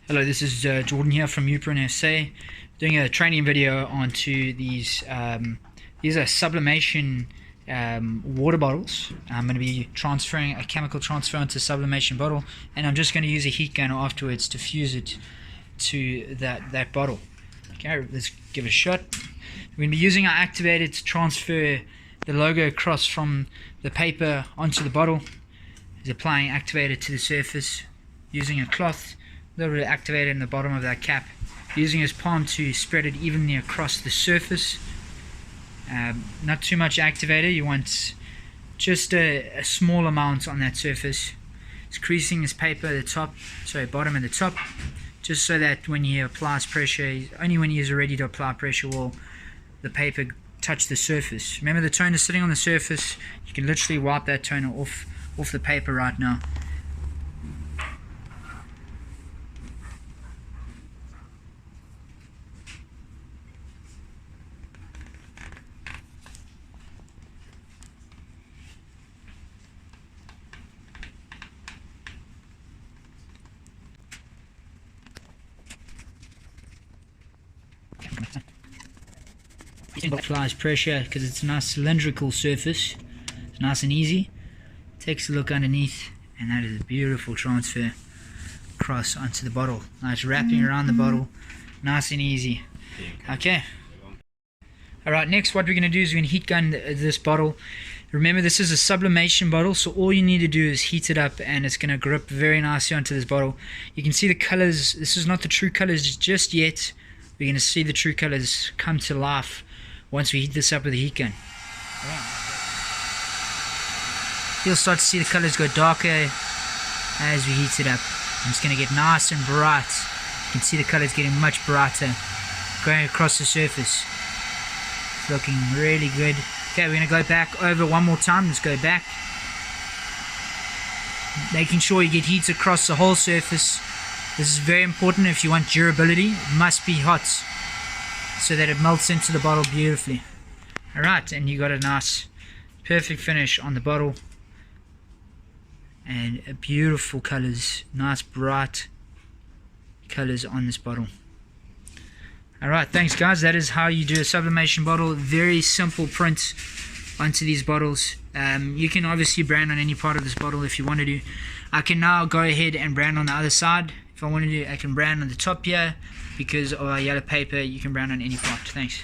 Hello, this is Jordan here from Uprint SA, doing a training video onto these. These are sublimation water bottles. I'm going to be transferring a chemical transfer into a sublimation bottle, and I'm just going to use a heat gun afterwards to fuse it to that bottle. Okay, let's give it a shot. We're going to be using our activator to transfer the logo across from the paper onto the bottle. He's applying activator to the surface using a cloth. A little bit of activator in the bottom of that cap, using his palm to spread it evenly across the surface. Not too much activator, you want just a small amount on that surface. He's creasing his paper at the top, sorry, bottom and the top, just so that when he applies pressure, only when he is ready to apply pressure will the paper touch the surface. Remember, the toner is sitting on the surface. You can literally wipe that toner off the paper right now. Applies pressure because it's a nice cylindrical surface. It's nice and easy. Takes a look underneath, and that is a beautiful transfer across onto the bottle. Nice wrapping around the bottle, nice and easy. Okay. Alright, next what we're going to do is we're going to heat gun this bottle. Remember, this is a sublimation bottle, so all you need to do is heat it up and it's going to grip very nicely onto this bottle. You can see the colors. This is not the true colors just yet. We're going to see the true colors come to life once we heat this up with a heat gun. You'll start to see the colors go darker as we heat it up. And it's going to get nice and bright. You can see the colors getting much brighter going across the surface. It's looking really good. Okay, we're going to go back over one more time. Let's go back. Making sure you get heat across the whole surface. This is very important if you want durability. It must be hot so that it melts into the bottle beautifully. Alright, and you got a nice perfect finish on the bottle and beautiful colors, nice bright colors on this bottle. Alright, thanks guys. That is how you do a sublimation bottle. Very simple print onto these bottles. You can obviously brand on any part of this bottle if you want to do. I can now go ahead and brand on the other side. If I want to do, I can brand on the top here. Because of our yellow paper, you can brand on any part. Thanks.